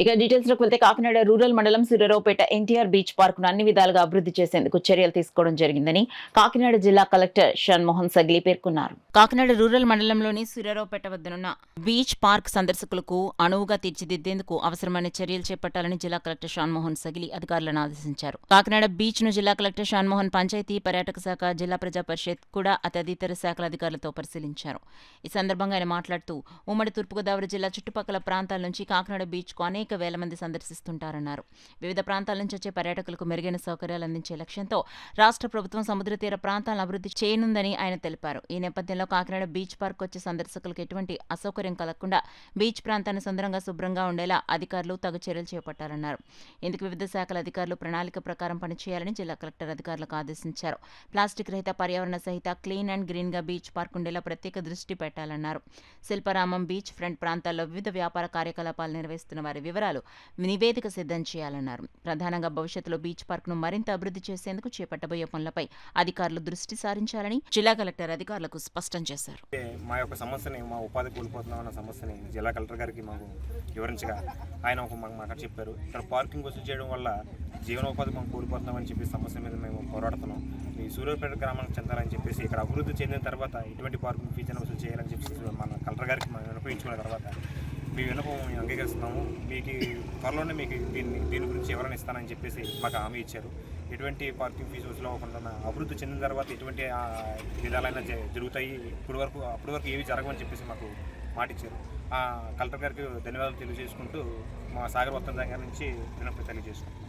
ఇక డీటెయిల్స్ లోకి వెళ్తే కాకినాడ రూరల్ మండలం సూర్యారావుపేట ఎన్టీఆర్ బీచ్ పార్క్ ను అన్ని విధాలుగా అభివృద్ధి చేసేందుకు చర్యలు తీసుకోవడం జరిగిందని కాకినాడ జిల్లా కలెక్టర్ షణ్మోహన్ సగ్లీ పేర్కొన్నారు. కాకినాడ రూరల్ మండలంలోని సూర్యారావుపేట వద్దనున్న బీచ్ పార్క్ సందర్శకులకు అనువుగా తీర్చిదిద్దేందుకు అవసరమైన చర్యలు చేపట్టాలని జిల్లా కలెక్టర్ షణ్మోహన్ సగ్లీ అధికారులను ఆదేశించారు. కాకినాడ బీచ్ ను జిల్లా కలెక్టర్ షణ్మోహన్ పంచాయతీ పర్యాటక శాఖ, జిల్లా ప్రజా పరిషత్ కూడా తదితర శాఖల అధికారులతో పరిశీలించారు. ఈ సందర్భంగా ఆయన మాట్లాడుతూ ఉమ్మడి తూర్పుగోదావరి జిల్లా చుట్టుపక్కల ప్రాంతాల నుంచి కాకినాడ బీచ్ కు అనేక వేల మంది సందర్శిస్తుంటారన్నారు. వివిధ ప్రాంతాల నుంచి వచ్చే పర్యాటకులకు మెరుగైన సౌకర్యాలు అందించే లక్ష్యంతో రాష్ట్ర ప్రభుత్వం సముద్ర తీర ప్రాంతాలను అభివృద్ధి చేయనుందని ఆయన తెలిపారు. ఈ నేపథ్యంలో కాకినాడ బీచ్ పార్క్ వచ్చే సందర్శకులకు ఎటువంటి అసౌకర్యం కలగకుండా బీచ్ ప్రాంతాన్ని సుందరంగా, శుభ్రంగా ఉండేలా అధికారులు తగు చర్యలు చేపట్టాలన్నారు. ఇందుకు వివిధ శాఖల అధికారులు ప్రణాళిక ప్రకారం పనిచేయాలని జిల్లా కలెక్టర్ అధికారులకు ఆదేశించారు. ప్లాస్టిక్ రహిత, పర్యావరణ సహిత, క్లీన్ అండ్ గ్రీన్ గా బీచ్ పార్క్ ఉండేలా ప్రత్యేక దృష్టి పెట్టాలన్నారు. శిల్పారామం, బీచ్ ఫ్రంట్ ప్రాంతాల్లో వివిధ వ్యాపార కార్యకలాపాలు నిర్వహిస్తున్న వారి వివరాలు నివేదిక సిద్ధం చేయాలన్నారు. ప్రధానంగా భవిష్యత్తులో బీచ్ పార్క్ ను మరింత అభివృద్ధి చేసేందుకు చేపట్టబోయే పనులపై అధికారులు దృష్టి సారించాలని జిల్లా కలెక్టర్ అధికారులకు స్పష్టం చేశారు. మా యొక్క సమస్యని, మా ఉపాధి కోల్పోతున్నామన్న సమస్యని జిల్లా కలెక్టర్ గారికి మాకు వివరించగా ఆయన మాకు చెప్పారు. ఇక్కడ పార్కింగ్ వసూలు చేయడం వల్ల జీవనోపాధి మనం కోల్పోతున్నామని చెప్పి సమస్య మీద మేము పోరాడుతున్నాం. ఈ సూర్యాపేట గ్రామానికి చెందాలని చెప్పేసి ఇక్కడ అభివృద్ధి చెందిన తర్వాత ఎటువంటి పార్కింగ్ ఫీజును వసూలు చేయాలని చెప్పేసి మన కలెక్టర్ గారికి మనం వినిపించుకున్న తర్వాత మీ విన్నపం మేము అంగీకరిస్తున్నాము, మీకు త్వరలోనే మీకు దీని గురించి వివరణ ఇస్తానని చెప్పేసి మాకు హామీ ఇచ్చారు. ఎటువంటి పార్కింగ్ ఫీజు వసూలు అవ్వకుండా అభివృద్ధి చెందిన తర్వాత ఎటువంటి విధాలైనా జరుగుతాయి, అప్పటి వరకు ఏవి జరగవని చెప్పేసి మాకు మాట ఇచ్చారు. కలెక్టర్ గారికి ధన్యవాదాలు తెలియజేసుకుంటూ మా సాగర్ వత్తం దగ్గర నుంచి విన్నపం తెలియజేసుకుంటాం.